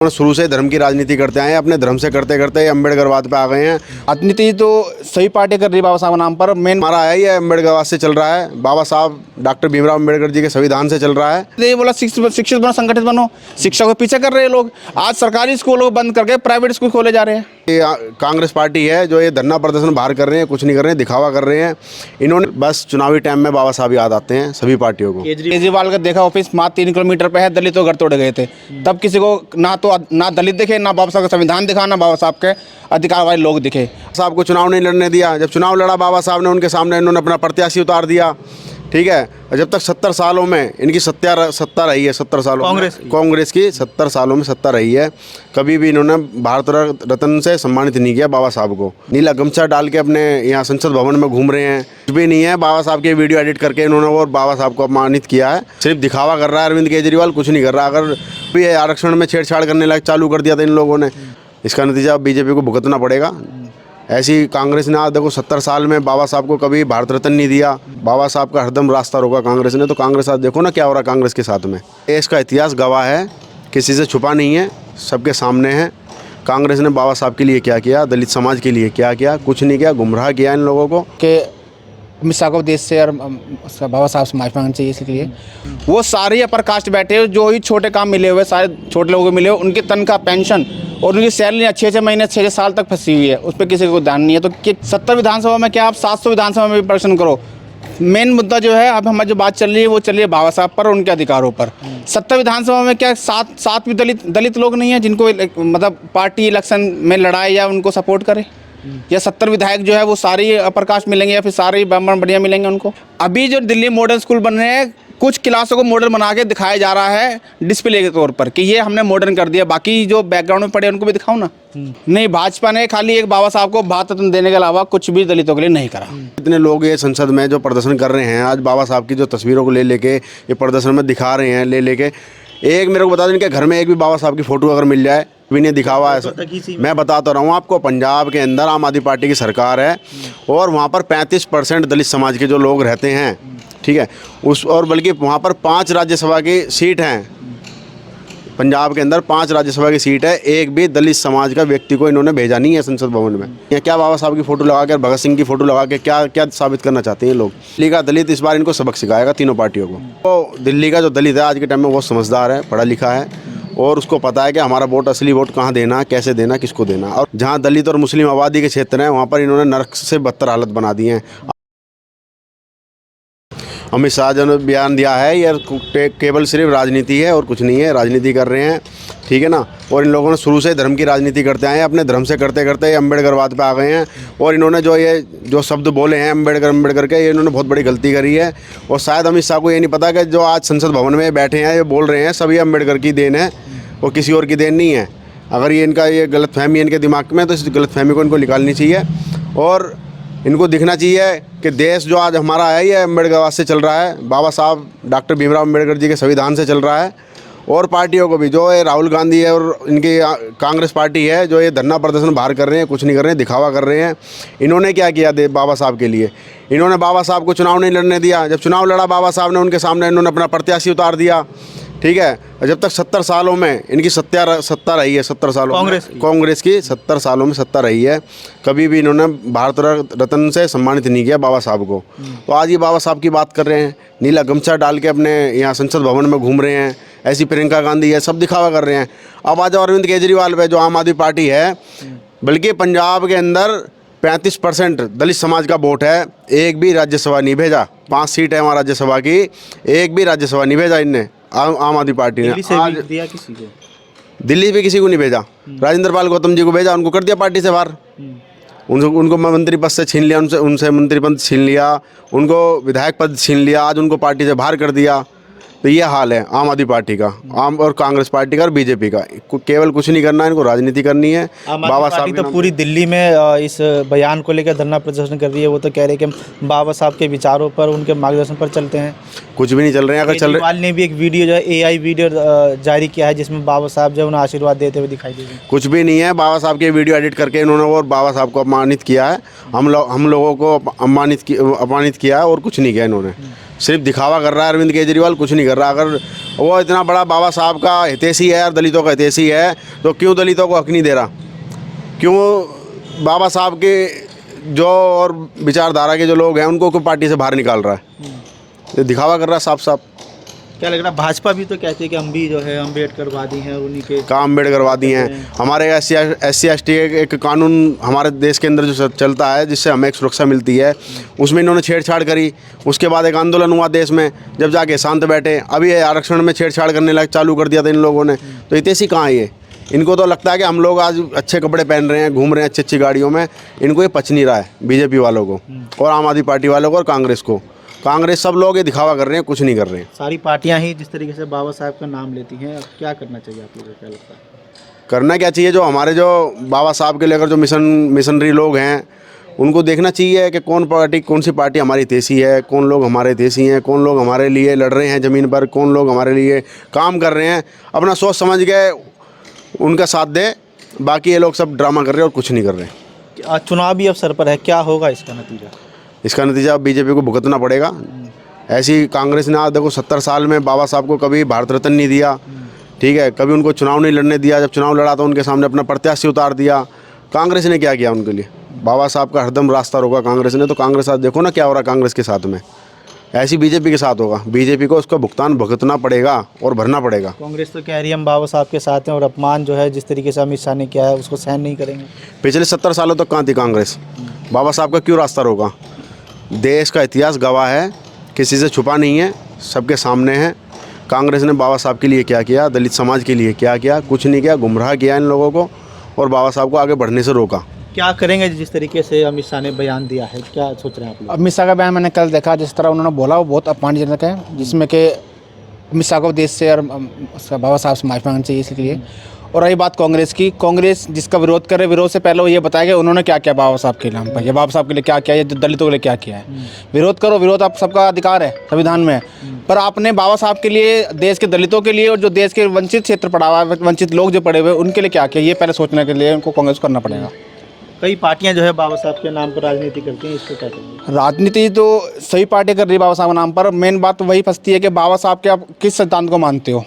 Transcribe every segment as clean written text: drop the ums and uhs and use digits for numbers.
शुरू से धर्म की राजनीति करते आए हैं, अपने धर्म से करते करते अम्बेडकरवाद पे आ गए हैं। राजनीति तो सही पार्टी कर रही है बाबा साहब के नाम पर। मेन हमारा है ये अम्बेडकरवाद से चल रहा है, बाबा साहब डॉक्टर भीमराव अम्बेडकर जी के संविधान से चल रहा है। ये बोला शिक्षित बनो, संगठित बनो। शिक्षा को पीछे कर रहे हैं लोग। आज सरकारी स्कूलों को बंद करके प्राइवेट स्कूल खोले जा रहे हैं। ये कांग्रेस पार्टी है जो ये धरना प्रदर्शन बाहर कर रहे हैं, कुछ नहीं कर रहे हैं, दिखावा कर रहे हैं। इन्होंने बस चुनावी टाइम में बाबा साहब याद आते हैं सभी पार्टियों को। केजरीवाल का देखा ऑफिस मात्र 3 किलोमीटर पे है, दलितों घर तोड़े गए थे। तब किसी को ना दलित दिखे, ना बाबा साहब का संविधान दिखा, ना बाबा साहब के अधिकार वाले लोग दिखे। साहब को चुनाव नहीं लड़ने दिया। जब चुनाव लड़ा बाबा साहब ने, उनके सामने इन्होंने अपना प्रत्याशी उतार दिया। ठीक है, और जब तक 70 सालों में इनकी सत्ता रही है, 70 सालों कांग्रेस की 70 सालों में सत्ता रही है, कभी भी इन्होंने भारत रत्न से सम्मानित नहीं किया बाबा साहब को। नीला गमछा डाल के अपने यहाँ संसद भवन में घूम रहे हैं, कुछ भी नहीं है। बाबा साहब के वीडियो एडिट करके इन्होंने और बाबा साहब को अपमानित किया है। सिर्फ दिखावा कर रहा है अरविंद केजरीवाल, कुछ नहीं कर रहा। अगर भी आरक्षण में छेड़छाड़ करने लायक चालू कर दिया था इन लोगों ने, इसका नतीजा बीजेपी को भुगतना पड़ेगा। ऐसी कांग्रेस ने आज देखो 70 साल में बाबा साहब को कभी भारत रत्न नहीं दिया। बाबा साहब का हरदम रास्ता रोका कांग्रेस ने, तो कांग्रेस आज देखो ना क्या हो रहा है कांग्रेस के साथ में। देश का इतिहास गवाह है, किसी से छुपा नहीं है, सबके सामने है। कांग्रेस ने बाबा साहब के लिए क्या किया, दलित समाज के लिए क्या किया, कुछ नहीं किया। गुमराह किया इन लोगों को कि अमित शाह को देश से और बाबा साहब से माफी मांगनी चाहिए। इसलिए वो सारे अपर कास्ट बैठे हुए, जो ही छोटे काम मिले हुए, सारे छोटे लोगों को मिले हुए, उनके तनख्वाह, पेंशन और उनकी सैलरी 6-6 महीने 6 साल तक फंसी हुई है। उस पर किसी को ध्यान नहीं है। तो 70 विधानसभा में क्या, आप 700 विधानसभा में भी प्रदर्शन करो। मेन मुद्दा जो है, अब हमारी जो बात चल रही है, वो चल रही है बाबा साहब पर और उनके अधिकारों पर। 70 विधानसभा में क्या सात भी दलित लोग नहीं है जिनको मतलब पार्टी इलेक्शन में लड़ाए या उनको सपोर्ट करे? या 70 विधायक जो है वो सारे अपर कास्ट मिलेंगे या फिर सारे ब्राह्मण बढ़िया मिलेंगे उनको? अभी जो दिल्ली मॉडर्न स्कूल बन रहे हैं, कुछ क्लासों को मॉडर्न बना के दिखाया जा रहा है डिस्प्ले के तौर पर कि ये हमने मॉडर्न कर दिया। बाकी जो बैकग्राउंड में पड़े उनको भी दिखाओ ना। नहीं, भाजपा ने खाली एक बाबा साहब को भारत रत्न देने के अलावा कुछ भी दलितों के लिए नहीं करा। इतने लोग ये संसद में जो प्रदर्शन कर रहे हैं, आज बाबा साहब की जो तस्वीरों को ले लेके ये प्रदर्शन में दिखा रहे हैं, ले लेके। एक मेरे को बता दें, इनके घर में एक भी बाबा साहब की फोटो अगर मिल जाए, भी नहीं दिखावा है। मैं बताता रहा हूँ आपको, पंजाब के अंदर आम आदमी पार्टी की सरकार है और वहाँ पर 35% दलित समाज के जो लोग रहते हैं, ठीक है, और बल्कि वहाँ पर 5 राज्यसभा की सीट हैं। पंजाब के अंदर 5 राज्यसभा की सीट है, एक भी दलित समाज का व्यक्ति को इन्होंने भेजा नहीं है संसद भवन में। या क्या बाबा साहब की फोटो लगा के, भगत सिंह की फोटो लगा के क्या साबित करना चाहते हैं लोग? दिल्ली का दलित इस बार इनको सबक सिखाएगा, तीनों पार्टियों को। तो दिल्ली का जो दलित है आज के टाइम में वो समझदार है, पढ़ा लिखा है और उसको पता है कि हमारा वोट, असली वोट कहाँ देना, कैसे देना, किसको देना। और जहाँ दलित और मुस्लिम आबादी के क्षेत्र हैं, वहाँ पर इन्होंने नरक से बदतर हालत बना दी है। अमित शाह जो ने बयान दिया है, ये केवल सिर्फ राजनीति है और कुछ नहीं है। राजनीति कर रहे हैं, ठीक है ना। और इन लोगों ने शुरू से धर्म की राजनीति करते आए हैं, अपने धर्म से करते करते अम्बेडकरवाद पे आ गए हैं। और इन्होंने जो शब्द बोले हैं अम्बेडकर के, ये इन्होंने बहुत बड़ी गलती करी है। और शायद अमित शाह को ये नहीं पता कि जो आज संसद भवन में बैठे हैं, ये बोल रहे हैं, सभी अम्बेडकर की देन है और किसी और की देन नहीं है। अगर ये इनका ये गलतफहमी है इनके दिमाग में, तो इस गलतफहमी को इनको निकालनी चाहिए। और इनको दिखना चाहिए कि देश जो आज हमारा है, ये अम्बेडकरवाद से चल रहा है, बाबा साहब डॉक्टर भीमराव अम्बेडकर जी के संविधान से चल रहा है। और पार्टियों को भी, जो ये राहुल गांधी है और इनकी कांग्रेस पार्टी है, जो ये धरना प्रदर्शन बाहर कर रहे हैं, कुछ नहीं कर रहे हैं, दिखावा कर रहे हैं। इन्होंने क्या किया बाबा साहब के लिए? इन्होंने बाबा साहब को चुनाव नहीं लड़ने दिया। जब चुनाव लड़ा बाबा साहब ने, उनके सामने इन्होंने अपना प्रत्याशी उतार दिया। ठीक है, और जब तक 70 सालों में इनकी सत्ता रही है, 70 सालों कांग्रेस की 70 सालों में सत्ता रही है, कभी भी इन्होंने भारत रत्न से सम्मानित नहीं किया बाबा साहब को। तो आज ये बाबा साहब की बात कर रहे हैं, नीला गमछा डाल के अपने यहाँ संसद भवन में घूम रहे हैं। ऐसी प्रियंका गांधी है, सब दिखावा कर रहे हैं। अब आज अरविंद केजरीवाल पे, जो आम आदमी पार्टी है, बल्कि पंजाब के अंदर 35% दलित समाज का वोट है, एक भी राज्यसभा नहीं भेजा। 5 सीट है वहाँ राज्यसभा की, एक भी राज्यसभा नहीं भेजा इनने, आम आदमी पार्टी ने। आज दिया किसी को? दिल्ली पे किसी को नहीं भेजा। राजेंद्र पाल गौतम जी को भेजा, उनको कर दिया पार्टी से बाहर। उनको मंत्री पद से छीन लिया, उनसे मंत्री पद छीन लिया, उनको विधायक पद छीन लिया, आज उनको पार्टी से बाहर कर दिया। तो ये हाल है आम आदमी पार्टी का, आम और कांग्रेस पार्टी का और बीजेपी का। केवल कुछ नहीं करना है, इनको राजनीति करनी है। बाबा साहब तो पूरी दिल्ली में इस बयान को लेकर धरना प्रदर्शन कर रही है। वो तो कह रहे हैं कि बाबा साहब के विचारों पर, उनके मार्गदर्शन पर चलते हैं। कुछ भी नहीं चल रहे हैं। अगर चल रहे, ने भी एक वीडियो जो है AI वीडियो जारी किया है, जिसमें बाबा साहब जो उन्हें आशीर्वाद देते हुए दिखाई दे रहे हैं। कुछ भी नहीं है। बाबा साहब के वीडियो एडिट करके इन्होंने और बाबा साहब को अपमानित किया है। हम लोगों को अपमानित किया है और कुछ नहीं किया इन्होंने। सिर्फ दिखावा कर रहा है अरविंद केजरीवाल, कुछ नहीं कर रहा। अगर वो इतना बड़ा बाबा साहब का हितैषी है और दलितों का हितैषी है तो क्यों दलितों को हक नहीं दे रहा? क्यों बाबा साहब के जो और विचारधारा के जो लोग हैं उनको कोई पार्टी से बाहर निकाल रहा है? ये दिखावा कर रहा है साफ साफ। क्या लग रहा है, भाजपा भी तो कहती है कि हम भी जो है अम्बेडकरवादी हैं, उन्हीं के का अम्बेडकरवादी हैं। हमारे SC ST एक कानून हमारे देश के अंदर जो चलता है जिससे हमें एक सुरक्षा मिलती है, उसमें इन्होंने छेड़छाड़ करी। उसके बाद एक आंदोलन हुआ देश में, जब जाके शांत बैठे। अभी आरक्षण में छेड़छाड़ करने लग चालू कर दिया था इन लोगों ने। तो हितैषी कहाँ है ये? इनको तो लगता है कि हम लोग आज अच्छे कपड़े पहन रहे हैं, घूम रहे हैं अच्छी अच्छी गाड़ियों में। इनको ये पच नहीं रहा है, बीजेपी वालों को और आम आदमी पार्टी वालों को और कांग्रेस को। कांग्रेस सब लोग ये दिखावा कर रहे हैं, कुछ नहीं कर रहे हैं। सारी पार्टियां ही जिस तरीके से बाबा साहब का नाम लेती हैं, अब क्या करना चाहिए आप लोगों को, क्या लगता है? करना क्या चाहिए, जो हमारे जो बाबा साहब के लेकर जो मिशनरी लोग हैं उनको देखना चाहिए कि कौन सी पार्टी हमारी हितैषी है, कौन लोग हमारे हितैषी हैं, कौन लोग हमारे लिए लड़ रहे हैं ज़मीन पर, कौन लोग हमारे लिए काम कर रहे हैं। अपना सोच समझ के उनका साथ दे। बाकी ये लोग सब ड्रामा कर रहे हैं और कुछ नहीं कर रहे। आज चुनावी अवसर पर है, क्या होगा इसका नतीजा? इसका नतीजा बीजेपी को भुगतना पड़ेगा। ऐसी कांग्रेस ने आज देखो 70 साल में बाबा साहब को कभी भारत रत्न नहीं दिया, ठीक है, कभी उनको चुनाव नहीं लड़ने दिया। जब चुनाव लड़ा तो उनके सामने अपना प्रत्याशी उतार दिया। कांग्रेस ने क्या किया उनके लिए? बाबा साहब का हरदम रास्ता रोका कांग्रेस ने। तो कांग्रेस आज देखो ना क्या हो रहा है कांग्रेस के साथ में। ऐसी बीजेपी के साथ होगा। बीजेपी को उसका भुगतान भुगतना पड़ेगा और भरना पड़ेगा। कांग्रेस तो कह रही है हम बाबा साहब के साथ हैं और अपमान जो है जिस तरीके से अमित शाह ने किया है उसको सहन नहीं करेंगे। पिछले 70 सालों तक कहाँ थी कांग्रेस? बाबा साहब का क्यों रास्ता रोका? देश का इतिहास गवाह है, किसी से छुपा नहीं है, सबके सामने है। कांग्रेस ने बाबा साहब के लिए क्या किया, दलित समाज के लिए क्या किया? कुछ नहीं किया। गुमराह किया इन लोगों को और बाबा साहब को आगे बढ़ने से रोका। क्या करेंगे जिस तरीके से अमित शाह ने बयान दिया है, क्या सोच रहे हैं आप लोग? अमित शाह का बयान मैंने कल देखा, जिस तरह उन्होंने बोला वो बहुत अपमानजनक है, जिसमें कि अमित शाह को देश से और बाबा साहब से माफ़ी मांगनी चाहिए इसलिए। और रही बात कांग्रेस की, कांग्रेस जिसका विरोध करे, विरोध से पहले वो ये बताया कि उन्होंने क्या किया बाबा साहब के नाम पर, या बाबा साहब के लिए क्या किया, या दलितों के लिए क्या किया है। विरोध करो, विरोध आप सबका अधिकार है, संविधान में। पर आपने बाबा साहब के लिए, देश के दलितों के लिए और जो देश के वंचित क्षेत्र पड़ा हुआ है, वंचित लोग जो पड़े हुए हैं, उनके लिए क्या किया, ये पहले सोचने के लिए उनको कांग्रेस को करना पड़ेगा। कई पार्टियां जो है बाबा साहब के नाम पर राजनीति करती हैं, इसको क्या करेंगे? राजनीति तो सही पार्टी कर रही है बाबा साहब के नाम पर। मेन बात तो वही फंसती है कि बाबा साहब के आप किस सिद्धांत को मानते हो?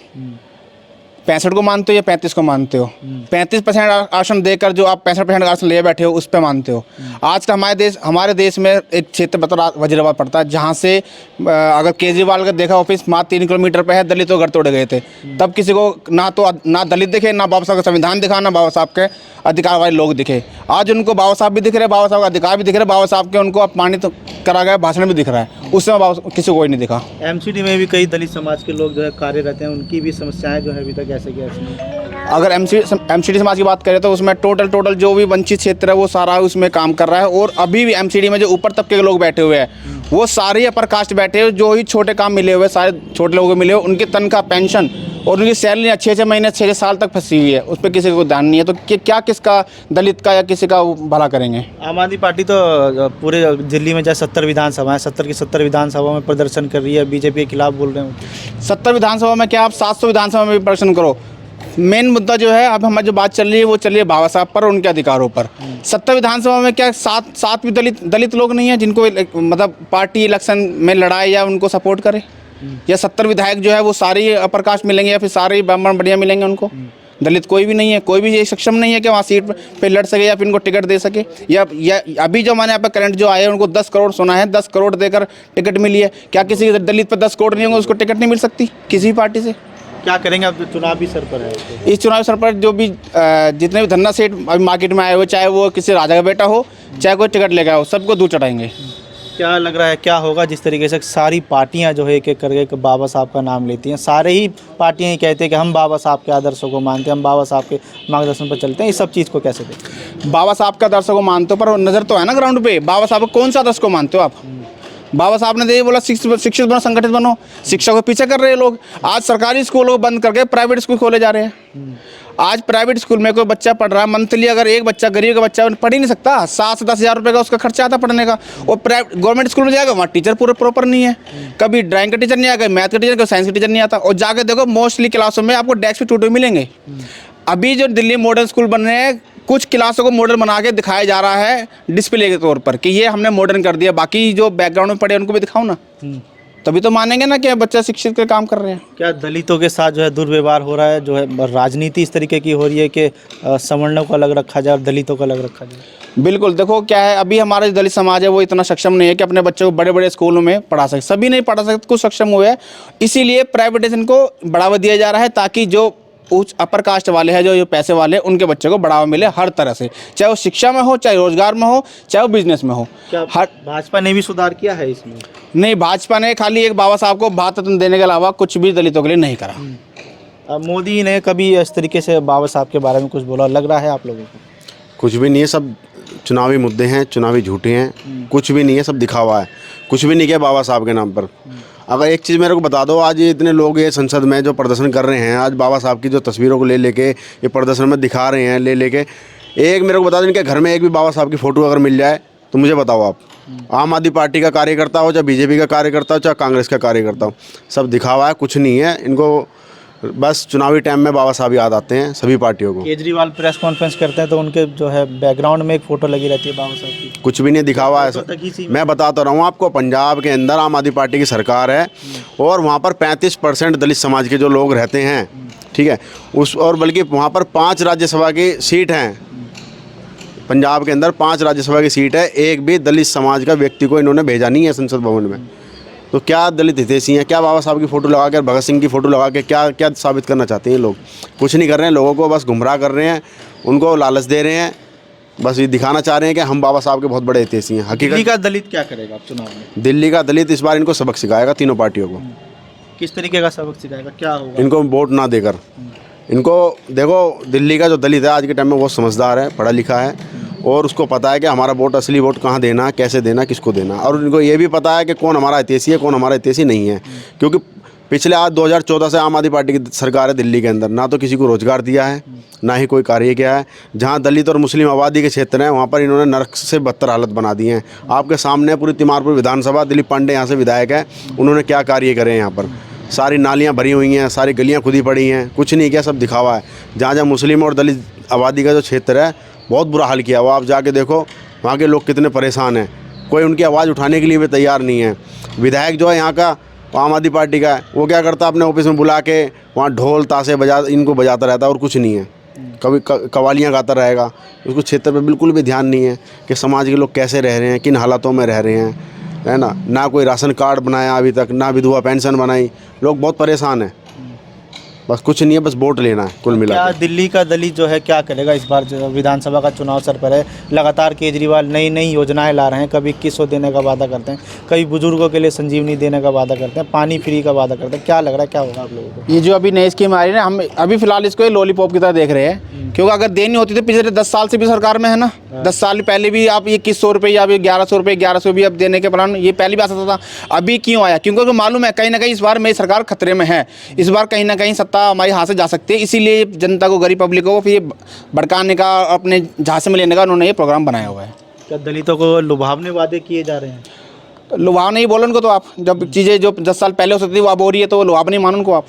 65 को मानते हो या 35 को मानते हो? 35% आरक्षण देकर जो आप 65% आरक्षण ले बैठे हो उस पर मानते हो? आज का हमारे देश में एक क्षेत्र बता वजीराबाद पड़ता है, जहाँ से अगर केजरीवाल का देखा ऑफिस मात्र 3 किलोमीटर पे है, दलितों घर तोड़े गए थे। तब किसी को ना दलित दिखे, ना बाबा साहब का संविधान दिखा, ना बाबा साहब के अधिकार वाले लोग दिखे। आज उनको बाबा साहब भी दिख रहे, बाबा साहब का अधिकार भी दिख रहे, बाबा साहब के उनको अपमानित करा गया भाषण भी दिख रहा है। उस समय किसी को कोई नहीं दिखा। एमसीडी में भी कई दलित समाज के लोग जो है कार्यरत हैं, उनकी भी समस्याएं जो है अभी तक ऐसे कैसे? अगर एमसीडी समाज की बात करें तो उसमें टोटल जो भी वंचित क्षेत्र है वो सारा उसमें काम कर रहा है। और अभी भी एमसीडी में जो ऊपर तबके के लोग बैठे हुए हैं वो सारे अपर कास्ट बैठे हुए, जो ही छोटे काम मिले हुए, सारे छोटे लोगों को मिले हुए, उनकी तनख्वाह, पेंशन और उनकी सैलरी 6-6 महीने 6-6 साल तक फंसी हुई है। उस पर किसी को ध्यान नहीं है। तो क्या किसका, दलित का या किसी का भला करेंगे? आम आदमी पार्टी तो पूरे दिल्ली में चाहे 70 विधानसभा है, 70 की 70 विधानसभा में प्रदर्शन कर रही है, बीजेपी के खिलाफ बोल रहे हैं। 70 विधानसभा में क्या, आप 700 विधानसभा में भी प्रदर्शन करो। मेन मुद्दा जो है अब हमारी जो बात चल रही है वो चल रही है बाबा साहब पर और उनके अधिकारों पर। 70 विधानसभा में क्या सात भी दलित लोग नहीं है जिनको मतलब पार्टी इलेक्शन में लड़ाए या उनको सपोर्ट करे? या 70 विधायक जो है वो सारे अपर कास्ट मिलेंगे या फिर सारे ब्राह्मण बढ़िया मिलेंगे उनको? दलित कोई भी नहीं है, कोई भी ये सक्षम नहीं है कि वहाँ सीट पे लड़ सके या फिर उनको टिकट दे सके। या अभी जो हमारे यहाँ पे करंट जो आए हैं उनको 10 करोड़ सुना है, 10 करोड़ देकर टिकट मिली है। क्या किसी दलित पर 10 करोड़ नहीं होंगे उसको टिकट नहीं मिल सकती किसी भी पार्टी से? क्या करेंगे अब? चुनावी सर पर है इस चुनावी सर पर जो भी जितने भी धन्ना सेठ अभी मार्केट में आए हुए, चाहे वो किसी राजा का बेटा हो, चाहे कोई टिकट लेकर हो, सबको दूध चढ़ाएंगे। क्या लग रहा है क्या होगा जिस तरीके से सारी पार्टियां जो है एक एक करके बाबा साहब का नाम लेती हैं? सारे ही पार्टियां ही कहते हैं कि हम बाबा साहब के आदर्शों को मानते हैं, हम बाबा साहब के मार्गदर्शन पर चलते हैं। इस सब चीज़ को कैसे देखते हैं? बाबा साहब के आदर्शों को मानते हो पर नज़र तो है ना ग्राउंड पे, बाबा साहब कौन सा आदर्श को मानते हो आप? बाबा साहब ने बोला शिक्षित बनो, संगठित बनो। शिक्षा को पीछे कर रहे हैं लोग। आज सरकारी स्कूलों को बंद करके प्राइवेट स्कूल खोले जा रहे हैं। आज प्राइवेट स्कूल में कोई बच्चा पढ़ रहा है, मंथली अगर एक बच्चा, गरीब का बच्चा पढ़ ही नहीं सकता, 7 से 10 हज़ार रुपये का उसका खर्चा आता पढ़ने का। और गवर्नमेंट स्कूल में जाएगा, वहाँ टीचर पूरे प्रॉपर नहीं है। कभी ड्राइंग का टीचर नहीं आएगा, मैथ का टीचर, कभी साइंस का टीचर नहीं आता। और जाके देखो मोस्टली क्लासों में आपको डेस्क पे टूटे मिलेंगे। अभी जो दिल्ली मॉडर्न स्कूल बन रहे हैं, कुछ क्लासों को मॉडर्न बना के दिखाया जा रहा है डिस्प्ले के तौर पर कि ये हमने मॉडर्न कर दिया। बाकी जो बैकग्राउंड में पढ़े उनको भी दिखाओ ना। तभी तो मानेंगे ना कि बच्चा शिक्षित के काम कर रहे हैं। क्या दलितों के साथ जो है दुर्व्यवहार हो रहा है, जो है राजनीति इस तरीके की हो रही है कि सवर्णों को अलग रखा जाए और दलितों को अलग रखा जाए? बिल्कुल, देखो क्या है, अभी हमारा जो दलित समाज है वो इतना सक्षम नहीं है कि अपने बच्चों को बड़े बड़े स्कूलों में पढ़ा सके। सभी नहीं पढ़ा सकते, कुछ सक्षम हुए हैं, इसीलिए प्राइवेटाइजेशन को बढ़ावा दिया जा रहा है, ताकि जो उच्च अपर कास्ट वाले हैं, जो पैसे वाले हैं, उनके बच्चों को बढ़ावा मिले हर तरह से, चाहे वो शिक्षा में हो, चाहे रोजगार में हो, चाहे वो बिजनेस में हो। क्या हर भाजपा ने भी सुधार किया है इसमें? नहीं, भाजपा ने खाली एक बाबा साहब को भात देने के अलावा कुछ भी दलितों के लिए नहीं करा। मोदी ने कभी इस तरीके से बाबा साहब के बारे में कुछ बोला, लग रहा है आप लोगों को? कुछ भी नहीं है, सब चुनावी मुद्दे हैं, चुनावी झूठे हैं, कुछ भी नहीं है, सब दिखावा है। कुछ भी नहीं किया बाबा साहब के नाम पर। अगर एक चीज़ मेरे को बता दो, आज ये इतने लोग ये संसद में जो प्रदर्शन कर रहे हैं, आज बाबा साहब की जो तस्वीरों को ले लेके ये प्रदर्शन में दिखा रहे हैं, ले लेके, एक मेरे को बता दो, इनके घर में एक भी बाबा साहब की फ़ोटो अगर मिल जाए तो मुझे बताओ आप। आम आदमी पार्टी का कार्यकर्ता हो, चाहे बीजेपी का कार्यकर्ता हो, चाहे कांग्रेस का कार्यकर्ता हो, सब दिखावा है, कुछ नहीं है। इनको बस चुनावी टाइम में बाबा साहब याद आते हैं सभी पार्टियों को। केजरीवाल प्रेस कॉन्फ्रेंस करते हैं तो उनके जो है बैकग्राउंड में एक फ़ोटो लगी रहती है बाबा साहब की। कुछ भी नहीं दिखावा है। मैं बताता रहा हूँ आपको, पंजाब के अंदर आम आदमी पार्टी की सरकार है और वहाँ पर 35% दलित समाज के जो लोग रहते हैं, ठीक है, उस और बल्कि वहाँ पर 5 राज्यसभा की सीट हैं। पंजाब के अंदर 5 राज्यसभा की सीट है, एक भी दलित समाज का व्यक्ति को इन्होंने भेजा नहीं है संसद भवन में। तो क्या दलित हितैषी हैं? क्या बाबा साहब की फ़ोटो लगा के, भगत सिंह की फ़ोटो लगा के क्या क्या साबित करना चाहते हैं लोग? कुछ नहीं कर रहे हैं, लोगों को बस गुमराह कर रहे हैं, उनको लालच दे रहे हैं, बस ये दिखाना चाह रहे हैं कि हम बाबा साहब के बहुत बड़े हितैषी हैं। दिल्ली हकीकत का दलित क्या करेगा चुनाव में? दिल्ली का दलित इस बार इनको सबक सिखाएगा, तीनों पार्टियों को। किस तरीके का सबक सिखाएगा, क्या होगा? इनको वोट ना देकर, इनको देखो, दिल्ली का जो दलित है आज के टाइम में बहुत समझदार है, पढ़ा लिखा है और उसको पता है कि हमारा वोट, असली वोट कहाँ देना, कैसे देना, किसको देना। और इनको ये भी पता है कि कौन हमारा हितैषी है, कौन हमारा हितैषी नहीं है। क्योंकि पिछले आज 2014 से आम आदमी पार्टी की सरकार है दिल्ली के अंदर, ना तो किसी को रोजगार दिया है, ना ही कोई कार्य किया है। जहाँ दलित और मुस्लिम आबादी के क्षेत्र हैं वहाँ पर इन्होंने नरक से बदतर हालत बना दी है। आपके सामने पूरी तिमारपुर विधानसभा, दिलीप पांडे यहाँ से विधायक है, उन्होंने क्या कार्य करे हैं यहाँ पर? सारी नालियाँ भरी हुई हैं, सारी गलियाँ खुदी पड़ी हैं, कुछ नहीं किया, सब दिखावा है। जहाँ जहाँ मुस्लिम और दलित आबादी का जो क्षेत्र है बहुत बुरा हाल किया हुआ, आप जाके देखो वहाँ के लोग कितने परेशान हैं, कोई उनकी आवाज़ उठाने के लिए भी तैयार नहीं है। विधायक जो है यहाँ का आम आदमी पार्टी का है, वो क्या करता है, अपने ऑफिस में बुला के वहाँ ढोल ताशे इनको बजाता रहता है और कुछ नहीं है। कभी कवालियाँ गाता रहेगा, उसको क्षेत्र पे बिल्कुल भी ध्यान नहीं है कि समाज के लोग कैसे रह रहे हैं, किन हालातों में रह रहे हैं, है ना। ना कोई राशन कार्ड बनाया अभी तक, ना विधवा पेंशन बनाई, लोग बहुत परेशान हैं। बस कुछ नहीं है, बस वोट लेना है कुल मिला क्या दिल्ली का दलित जो है क्या करेगा इस बार? जो विधानसभा का चुनाव सर पर है, लगातार केजरीवाल नई नई योजनाएं ला रहे हैं, कभी 2100 देने का वादा करते हैं, कभी बुजुर्गों के लिए संजीवनी देने का वादा करते हैं, पानी फ्री का वादा करते हैं। क्या लग रहा है, क्या होगा आप लोगों को? ये जो अभी नई स्कीम आ रही है ना, हम अभी फिलहाल इसको लॉलीपॉप की तरह देख रहे हैं, क्योंकि अगर देनी होती तो पिछले 10 साल से भी सरकार में है ना, 10 साल पहले भी आप ये 2100 रुपये या 1100 रुपये, 1100 भी अब देने के प्लान ये पहले भी आ सकता था। अभी क्यों आया? क्योंकि मालूम है कहीं ना कहीं इस बार मेरी सरकार खतरे में है, इस बार कहीं ना कहीं सत्ता हमारे हाथ से जा सकती है, इसीलिए जनता को, गरीब पब्लिक को फिर भड़काने का, अपने झांसे में लेने का उन्होंने ये प्रोग्राम बनाया हुआ है। क्या दलितों को लुभावने वादे किए जा रहे हैं? लुभाव नहीं बोलो उनको, तो आप जब चीज़ें जो 10 साल पहले हो सकती थी वो अब हो रही है तो लुभाव नहीं मानो उनको आप।